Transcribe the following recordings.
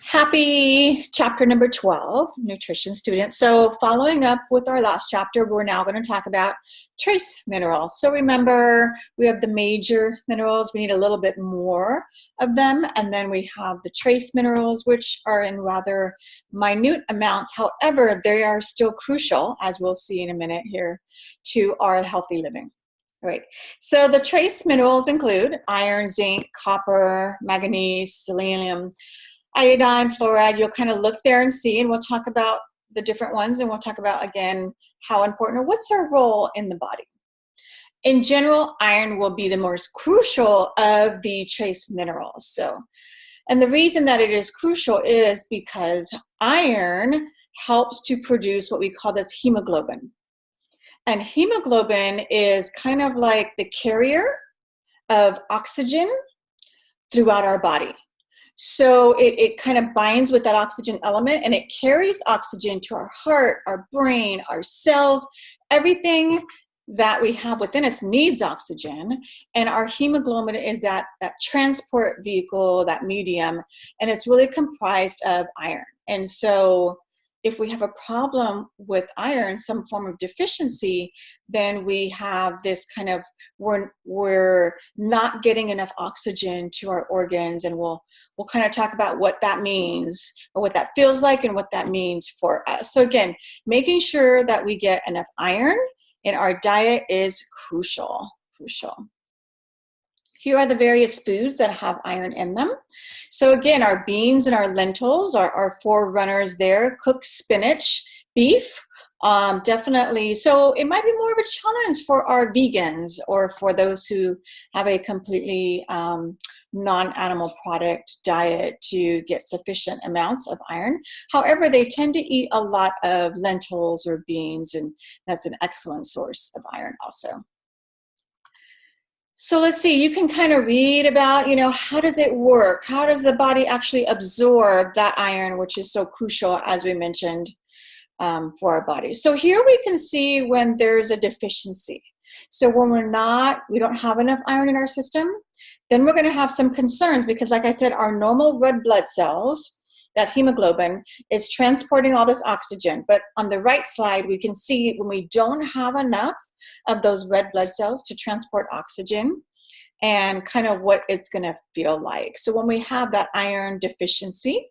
Happy chapter number 12, nutrition students. So following up with our last chapter, we're now going to talk about trace minerals. So remember, we have the major minerals. We need a little bit more of them. And then we have the trace minerals, which are in rather minute amounts. However, they are still crucial, as we'll see in a minute here, to our healthy living. All right, so the trace minerals include iron, zinc, copper, manganese, selenium, iodine, fluoride. You'll kind of look there and see, and we'll talk about the different ones, and we'll talk about, again, how important or what's their role in the body. In general, iron will be the most crucial of the trace minerals. And the reason that it is crucial is because iron helps to produce what we call this hemoglobin. And hemoglobin is kind of like the carrier of oxygen throughout our body. So it kind of binds with that oxygen element, and it carries oxygen to our heart, our brain, our cells. Everything that we have within us needs oxygen, and our hemoglobin is that transport vehicle, that medium, and it's really comprised of iron. And so if we have a problem with iron, some form of deficiency, then we have this kind of, we're not getting enough oxygen to our organs, and we'll kind of talk about what that means, or what that feels like, and what that means for us. So again, making sure that we get enough iron in our diet is crucial. Here are the various foods that have iron in them. So again, our beans and our lentils are our forerunners there. Cooked spinach, beef, definitely. So it might be more of a challenge for our vegans, or for those who have a completely non-animal product diet, to get sufficient amounts of iron. However, they tend to eat a lot of lentils or beans, and that's an excellent source of iron also. So let's see, you can kind of read about, how does it work? How does the body actually absorb that iron, which is so crucial, as we mentioned, for our body. So here we can see when there's a deficiency. So when we don't have enough iron in our system, then we're going to have some concerns, because like I said, our normal red blood cells, that hemoglobin, is transporting all this oxygen. But on the right side, we can see when we don't have enough of those red blood cells to transport oxygen, and kind of what it's going to feel like. So when we have that iron deficiency,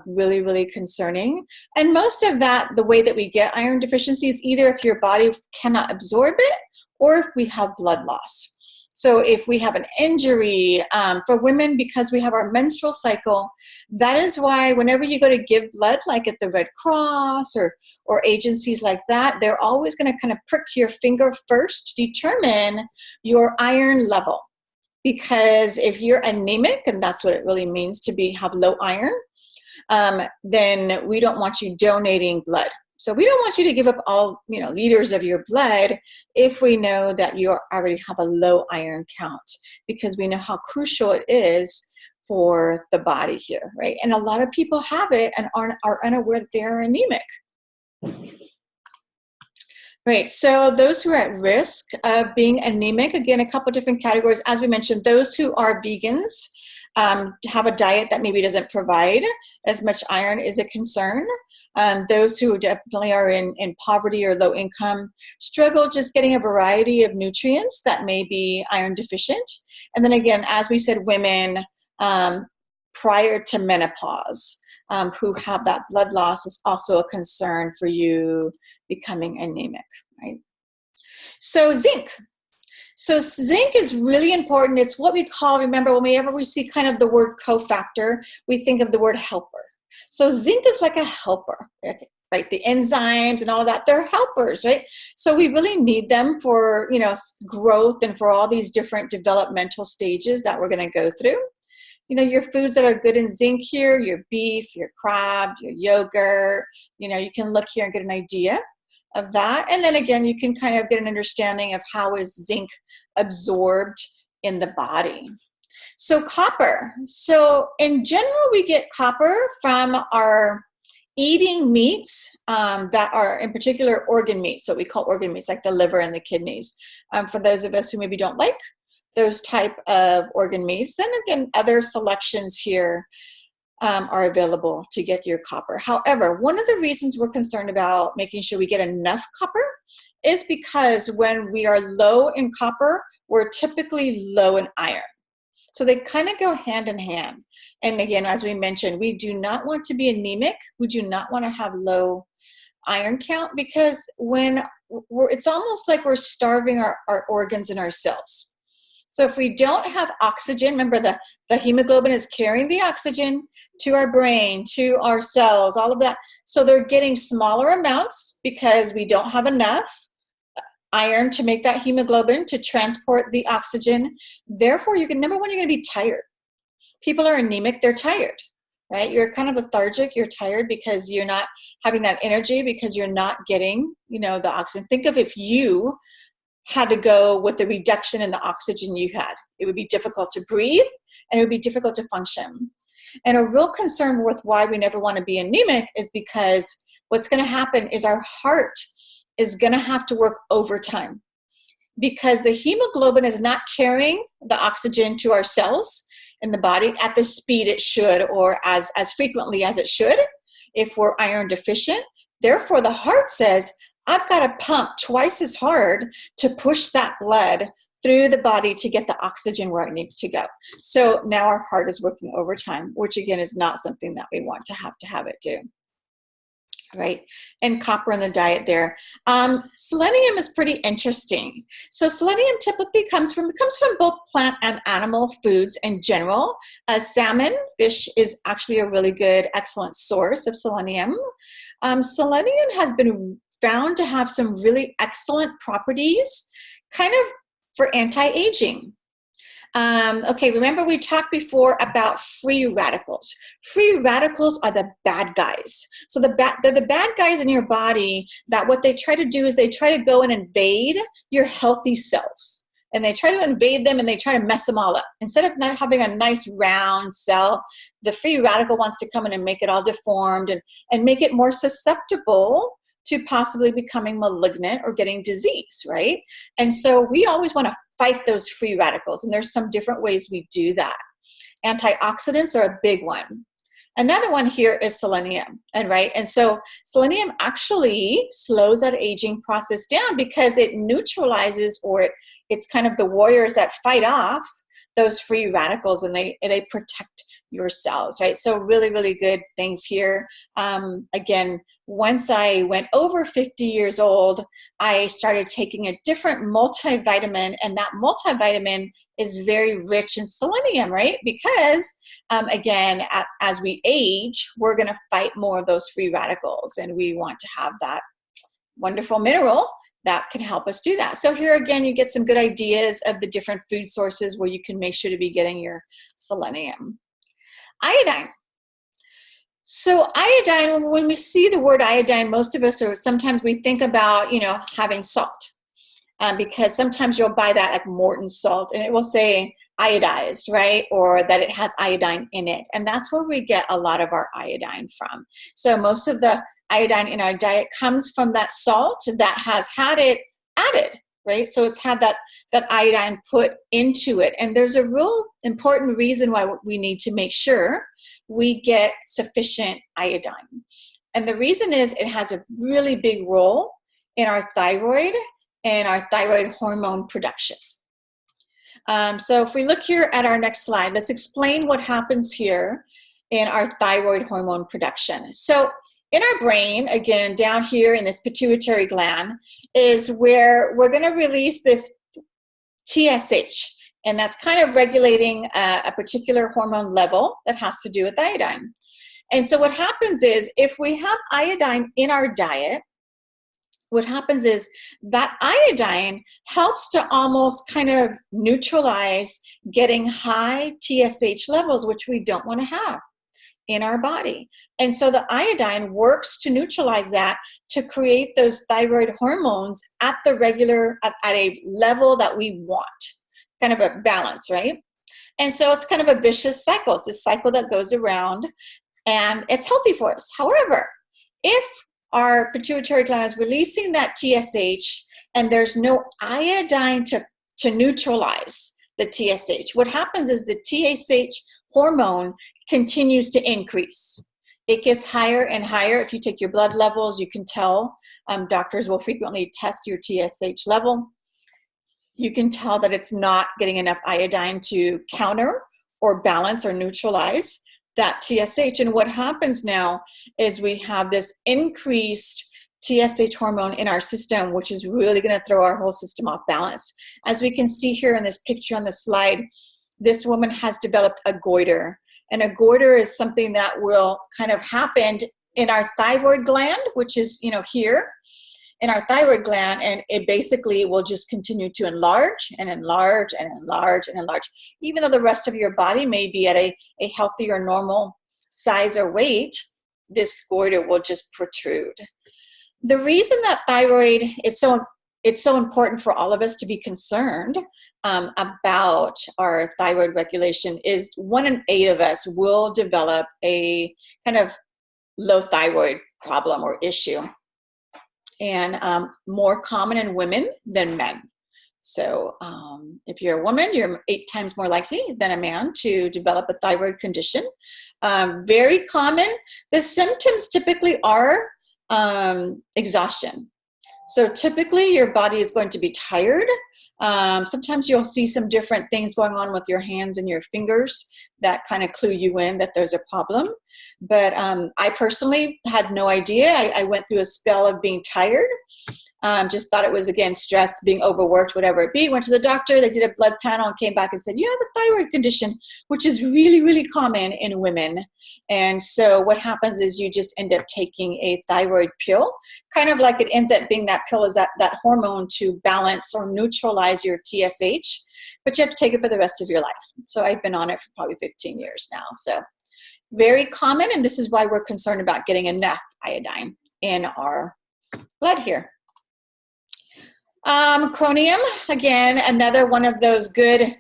really, really concerning. And most of that, the way that we get iron deficiency is either if your body cannot absorb it, or if we have blood loss. So if we have an injury, for women, because we have our menstrual cycle, that is why whenever you go to give blood, like at the Red Cross or agencies like that, they're always going to kind of prick your finger first to determine your iron level. Because if you're anemic, and that's what it really means to have low iron, then we don't want you donating blood. So we don't want you to give up all, liters of your blood if we know that you already have a low iron count, because we know how crucial it is for the body here, right? And a lot of people have it and are unaware that they're anemic. Right, so those who are at risk of being anemic, again, a couple different categories. As we mentioned, those who are vegans, have a diet that maybe doesn't provide as much iron is a concern. Those who definitely are in poverty or low income struggle just getting a variety of nutrients that may be iron deficient. And then again, as we said, women prior to menopause who have that blood loss is also a concern for you becoming anemic, right? So zinc. So zinc is really important. It's what we call, remember, whenever we see kind of the word cofactor, we think of the word helper. So zinc is like a helper, right? The enzymes and all of that, they're helpers, right? So we really need them for, growth and for all these different developmental stages that we're going to go through. Your foods that are good in zinc here, your beef, your crab, your yogurt, you can look here and get an idea of that. And then again, you can kind of get an understanding of how is zinc absorbed in the body. So copper. So in general, we get copper from our eating meats that are in particular organ meats. So we call organ meats, like the liver and the kidneys. For those of us who maybe don't like those type of organ meats, then again, other selections here are available to get your copper. However, one of the reasons we're concerned about making sure we get enough copper is because when we are low in copper, we're typically low in iron. So they kind of go hand in hand. And again, as we mentioned, we do not want to be anemic. We do not want to have low iron count, because when it's almost like we're starving our organs and our cells. So if we don't have oxygen, remember the hemoglobin is carrying the oxygen to our brain, to our cells, all of that. So they're getting smaller amounts because we don't have enough iron to make that hemoglobin to transport the oxygen. Therefore, number one, you're going to be tired. People are anemic, they're tired, right? You're kind of lethargic, you're tired because you're not having that energy, because you're not getting, the oxygen. Think of if you had to go with the reduction in the oxygen you had. It would be difficult to breathe, and it would be difficult to function. And a real concern with why we never want to be anemic is because what's going to happen is our heart is going to have to work overtime, because the hemoglobin is not carrying the oxygen to our cells in the body at the speed it should, or as frequently as it should if we're iron deficient. Therefore, the heart says, I've got to pump twice as hard to push that blood through the body to get the oxygen where it needs to go. So now our heart is working overtime, which again is not something that we want to have it do. Right? And copper in the diet there. Selenium is pretty interesting. So selenium typically comes from both plant and animal foods in general. Salmon, fish, is actually a really good, excellent source of selenium. Selenium has been found to have some really excellent properties, kind of for anti-aging. Okay, remember we talked before about free radicals. Free radicals are the bad guys. So they're the bad guys in your body that what they try to do is they try to go and invade your healthy cells. And they try to invade them and they try to mess them all up. Instead of not having a nice round cell, the free radical wants to come in and make it all deformed and make it more susceptible to possibly becoming malignant or getting disease, right? And so we always want to fight those free radicals, and there's some different ways we do that. Antioxidants are a big one. Another one here is selenium, and so selenium actually slows that aging process down because it neutralizes, or it's kind of the warriors that fight off those free radicals, and they protect your cells, right? So really, really good things here. Again, once I went over 50 years old, I started taking a different multivitamin, and that multivitamin is very rich in selenium, right? Because, again, as we age, we're going to fight more of those free radicals, and we want to have that wonderful mineral that can help us do that. So here again, you get some good ideas of the different food sources where you can make sure to be getting your selenium. Iodine. So iodine, when we see the word iodine, most of us sometimes we think about, having salt, because sometimes you'll buy that like Morton salt and it will say iodized, right? Or that it has iodine in it. And that's where we get a lot of our iodine from. So most of the iodine in our diet comes from that salt that has had it added, right? So it's had that iodine put into it. And there's a real important reason why we need to make sure we get sufficient iodine. And the reason is it has a really big role in our thyroid and our thyroid hormone production. So if we look here at our next slide, let's explain what happens here in our thyroid hormone production. So in our brain, again, down here in this pituitary gland is where we're going to release this TSH, and that's kind of regulating a particular hormone level that has to do with iodine. And so what happens is if we have iodine in our diet, what happens is that iodine helps to almost kind of neutralize getting high TSH levels, which we don't want to have in our body. And so the iodine works to neutralize that, to create those thyroid hormones at a level that we want, kind of a balance, right? And so it's kind of a vicious cycle. It's a cycle that goes around, and it's healthy for us. However, if our pituitary gland is releasing that TSH and there's no iodine to neutralize the TSH, what happens is the TSH hormone continues to increase. It gets higher and higher. If you take your blood levels, you can tell. Doctors will frequently test your TSH level. You can tell that it's not getting enough iodine to counter or balance or neutralize that TSH. And what happens now is we have this increased TSH hormone in our system, which is really going to throw our whole system off balance. As we can see here in this picture on the slide, this woman has developed a goiter. And a goiter is something that will kind of happen in our thyroid gland, which is, here in our thyroid gland, and it basically will just continue to enlarge and enlarge and enlarge and enlarge. Even though the rest of your body may be at a healthy or normal size or weight, this goiter will just protrude. The reason that thyroid, it's so important for all of us to be concerned about our thyroid regulation is 1 in 8 of us will develop a kind of low thyroid problem or issue, and more common in women than men. So if you're a woman, you're 8 times more likely than a man to develop a thyroid condition. Very common. The symptoms typically are exhaustion. So typically your body is going to be tired. Sometimes you'll see some different things going on with your hands and your fingers that kind of clue you in that there's a problem. But I personally had no idea. I went through a spell of being tired. Just thought it was, again, stress, being overworked, whatever it be. Went to the doctor, they did a blood panel and came back and said, you have a thyroid condition, which is really, really common in women. And so what happens is you just end up taking a thyroid pill, kind of like it ends up being that pill is that hormone to balance or neutralize your TSH, but you have to take it for the rest of your life. So I've been on it for probably 15 years now. So very common, and this is why we're concerned about getting enough iodine in our blood here. Chromium, again, another one of those good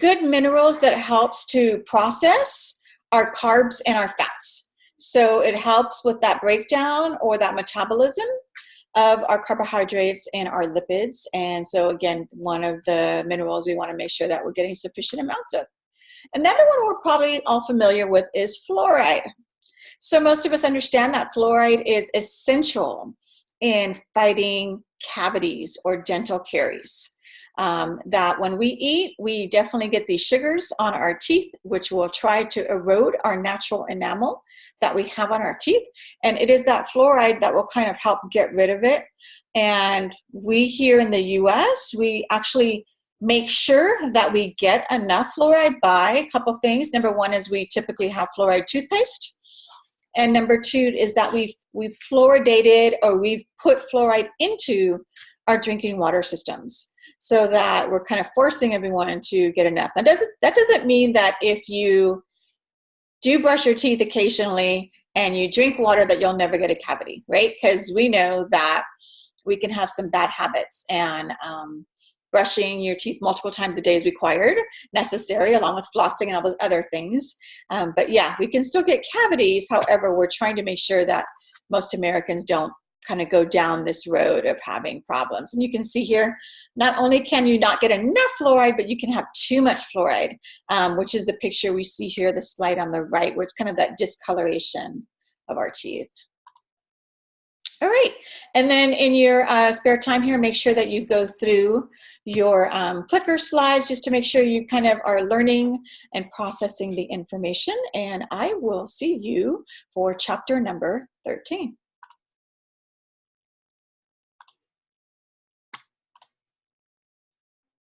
minerals that helps to process our carbs and our fats. So it helps with that breakdown or that metabolism of our carbohydrates and our lipids. And so again, one of the minerals we want to make sure that we're getting sufficient amounts of. Another one we're probably all familiar with is fluoride. So most of us understand that fluoride is essential in fighting cavities or dental caries. That when we eat, we definitely get these sugars on our teeth, which will try to erode our natural enamel that we have on our teeth. And it is that fluoride that will kind of help get rid of it. And we here in the US, we actually make sure that we get enough fluoride by a couple things. Number one is we typically have fluoride toothpaste. And number two is that we've fluoridated or we've put fluoride into our drinking water systems so that we're kind of forcing everyone to get enough. That doesn't mean that if you do brush your teeth occasionally and you drink water that you'll never get a cavity, right? Because we know that we can have some bad habits, and brushing your teeth multiple times a day is required, necessary, along with flossing and all those other things. But yeah, we can still get cavities. However, we're trying to make sure that most Americans don't kind of go down this road of having problems. And you can see here, not only can you not get enough fluoride, but you can have too much fluoride, which is the picture we see here, the slide on the right, where it's kind of that discoloration of our teeth. All right, and then in your spare time here, make sure that you go through your clicker slides just to make sure you kind of are learning and processing the information. And I will see you for chapter number 13.